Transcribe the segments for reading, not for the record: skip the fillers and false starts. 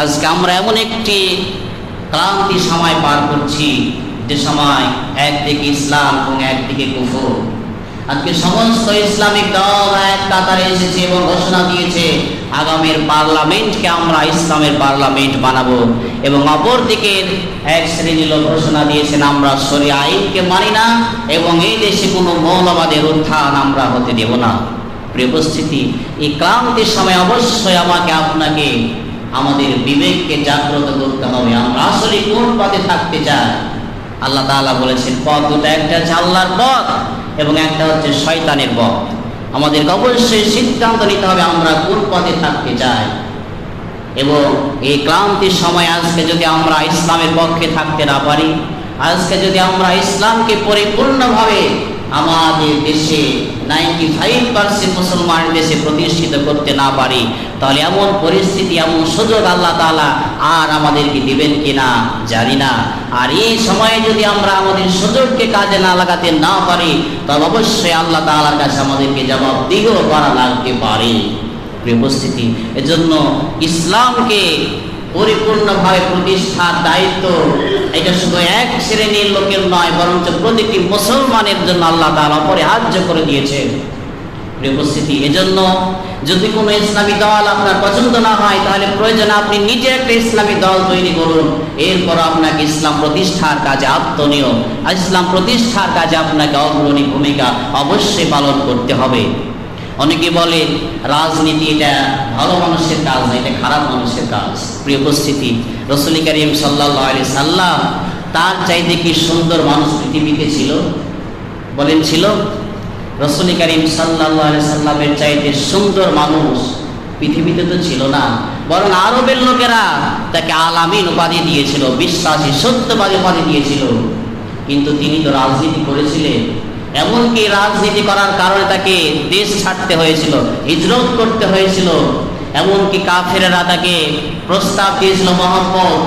আজকে আমরা এমন একটি ক্রান্তি সময় পার করছি, যে সময় একদিকে ইসলাম এবং একদিকে কুফর। আজকে সমস্ত ইসলামিক দল এক কাতারে এসেছে এবং ঘোষণা দিয়েছে আগামীর পার্লামেন্টকে আমরা ইসলামের পার্লামেন্ট বানাবো, এবং অপরদিকে এক শ্রেণীর লোক ঘোষণা দিয়েছেন আমরা শরিয়া আইনকে মানি না এবং এই দেশে কোনো মৌলবাদের উত্থান আমরা হতে দেব না। প্রিয় উপস্থিতি, এই ক্রান্তির সময় অবশ্যই আমাকে আপনাকে আমাদের বিবেককে জাগ্রত করতে হবে। আমরা আসলে কোন পথে থাকতে চাই? আল্লাহ তাআলা বলেছেন পথ দুটো, একটা হচ্ছে আল্লাহর পথ এবং একটা হচ্ছে শয়তানের পথ। আমাদেরকে অবশ্যই সিদ্ধান্ত নিতে হবে আমরা কোন পথে থাকতে চাই। এবং এই ক্লান্তির সময় আজকে যদি আমরা ইসলামের পক্ষে থাকতে না পারি, আজকে যদি আমরা ইসলামকে পরিপূর্ণভাবে আমাদের দেশে 95% মুসলমানের দেশে প্রতিষ্ঠিত করতে না পারি, তাহলে এমন পরিস্থিতি, এমন সুযোগ আল্লাহ তাআলা আর আমাদেরকে দিবেন কিনা জানি না। আর এই সময়ে যদি আমরা আমাদের সুযোগকে কাজে না লাগাতে না পারি, তবে অবশ্যই আল্লাহ তাআলার কাছে আমাদেরকে জবাবদিহি করা লাগতে পারে। প্রিয় উপস্থিতি, এজন্য ইসলামকে পরিপূর্ণভাবে প্রতিষ্ঠার দায়িত্ব এটা শুধু এক শ্রেণীর লোকের নয়, বরঞ্চ প্রতিটি মুসলমানের জন্য আল্লাহ তাআলা অপরিহার্য করে দিয়েছেন। প্রিয় উপস্থিতি, এজন্য যদি কোনো ইসলামী দল আপনার পছন্দ না হয়, তাহলে প্রয়োজনে আপনি নিজে একটা ইসলামী দল তৈরি করুন। এরপর আপনাকে ইসলাম প্রতিষ্ঠার কাজে আত্মনিয়োগ, ইসলাম প্রতিষ্ঠার কাজে আপনাকে অগ্রণী ভূমিকা অবশ্যই পালন করতে হবে। অনেকে বলে রাজনীতি এটা ভালো মানুষের কাজ না, এটা খারাপ মানুষের কাজ। প্রিয় উপস্থিতি, রাসূল করিম সাল্লাল্লাহু আলাইহি সাল্লাম তার চাইতে কি সুন্দর মানুষ পৃথিবীতে ছিল? বলেন ছিল? রাসূল করিম সাল্লাল্লাহু আলাইহি সাল্লামের চাইতে সুন্দর মানুষ পৃথিবীতে তো ছিল না, বরং আরবের লোকেরা তাকে আলামিন উপাধি দিয়েছিল, বিশ্বাসী সত্যবাদী উপাধি দিয়েছিল। কিন্তু তিনি তো রাজনীতি করেছিলেন, এমনকি রাজনীতি করার কারণে তাকে দেশ ছাড়তে হয়েছিল, হিজরত করতে হয়েছিল। এমনকি কাফেরেরা তাকে প্রস্তাব দিয়েছিল, মুহাম্মদ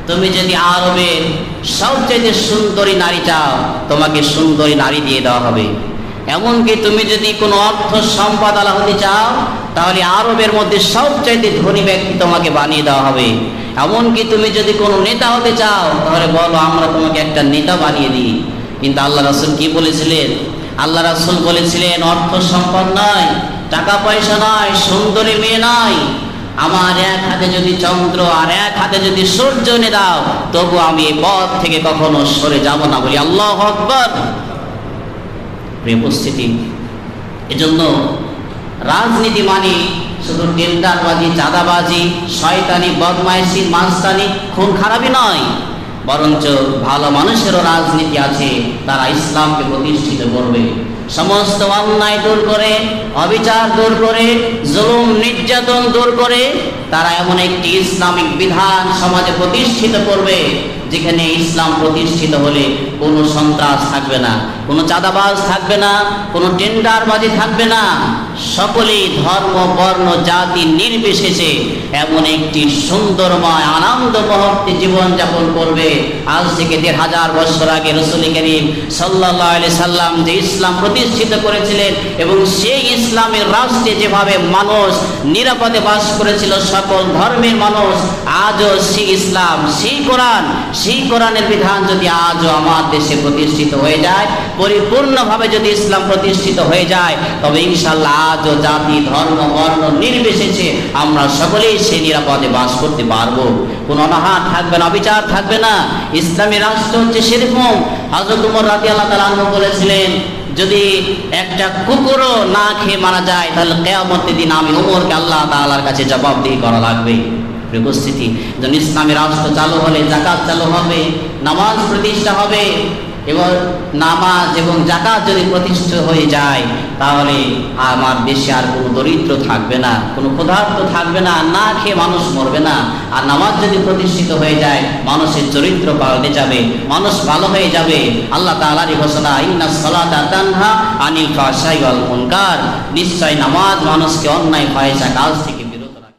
তুমি যদি আরবের সবচেয়ে সুন্দরী নারী চাও, তোমাকে সুন্দরী নারী দিয়ে দেওয়া হবে। এমনকি তুমি যদি কোনো অর্থ সম্পদ আলা হতে চাও, তাহলে আরবের মধ্যে সবচাইতে ধনী ব্যক্তি তোমাকে বানিয়ে দেওয়া হবে। এমনকি তুমি যদি কোনো নেতা হতে চাও, তাহলে বলো আমরা তোমাকে একটা নেতা বানিয়ে দিই। কিন্তু আল্লাহ রাসূল কি বলেছিলেন? আল্লাহ রাসূল বলেছিলেন অর্থ সম্পদ নয়, টাকা পয়সা নয়, সুন্দরী মেয়ে নয়, আমার এক হাতে যদি চন্দ্র আর এক হাতে যদি সূর্য এনে দাও, তবু আমি এই পথ থেকে কখনো সরে যাব না। বলি আল্লাহু আকবার। প্রিয় উপস্থিতি, এজন্য রাজনীতি মানে শুধু টেন্ডারবাজি, চাঁদাবাজি, শয়তানি, বদমাইশি, মাস্তানি, খুন খারাপি নয়, বরঞ্চ ভালো মানুষেরও রাজনীতি আছে। তারা ইসলামকে প্রতিষ্ঠিত করবে, সমস্ত অন্যায় দূর করে, অবিচার দূর করে, জুলুম নির্যাতন দূর করে তারা এমন একটি ইসলামিক বিধান সমাজে প্রতিষ্ঠিত করবে, যেখানে ইসলাম প্রতিষ্ঠিত হলে কোনো সন্ত্রাস থাকবে না, কোনো চাঁদাবাজ থাকবে না, কোনো টেন্ডারবাজি থাকবে না। সকলেই ধর্ম, বর্ণ, জাতি নির্বিশেষে এমন একটি সুন্দরময় আনন্দ মুহূর্তে জীবনযাপন করবে। আজ থেকে ১৫০০ বছর আগে রাসূল করিম সাল্লাল্লাহু আলাইহি সাল্লাম যে ইসলাম প্রতিষ্ঠিত করেছিলেন, এবং সেই ইসলামের রাষ্ট্রে যেভাবে মানুষ নিরাপদে বাস করেছিল, সকল ধর্মের মানুষ, আজও সেই ইসলাম, সেই কোরআনের বিধান যদি আজও আমার দেশে প্রতিষ্ঠিত হয়ে যায়, পরিপূর্ণভাবে যদি ইসলাম প্রতিষ্ঠিত হয়ে যায়, তবে ইনশাআল্লাহ আজও জাতি, ধর্ম, বর্ণ নির্বিশেষে আমরা সকলেই সেই নিরাপদে বাস করতে পারবো। কোনো অনাহার থাকবে না, অবিচার থাকবে না। ইসলামী রাষ্ট্র হচ্ছে সেরকম। হযরত ওমর রাদিয়াল্লাহু তাআলা আনহু বলেছিলেন, যদি একটা কুকুরও না খেয়ে মারা যায়, তাহলে কিয়ামতের দিন আমি ওমরকে আল্লাহ তাআলার কাছে জবাবদিহি করা লাগবে। উপস্থিতি, যখন ইসলামী রাষ্ট্র চালু হলে যাকাত চালু হবে, নামাজ প্রতিষ্ঠা হবে, এবং নামাজ এবং যাকাত যদি প্রতিষ্ঠিত হয়ে যায়, তাহলে আমার দেশে আর কোনো দরিদ্র থাকবে না, কোনো ক্ষুধার্ত থাকবে না, না খেয়ে মানুষ মরবে না। আর নামাজ যদি প্রতিষ্ঠিত হয়ে যায়, মানুষের চরিত্র পাল্টে যাবে, মানুষ ভালো হয়ে যাবে। আল্লাহ তাআলারই ঘোষণা, ইন্নাস সালাতা তানহা আনিল ফাহশাই ওয়াল মুনকার, নিশ্চয় নামাজ মানুষকে অন্যায় ফাহিশা কাজ থেকে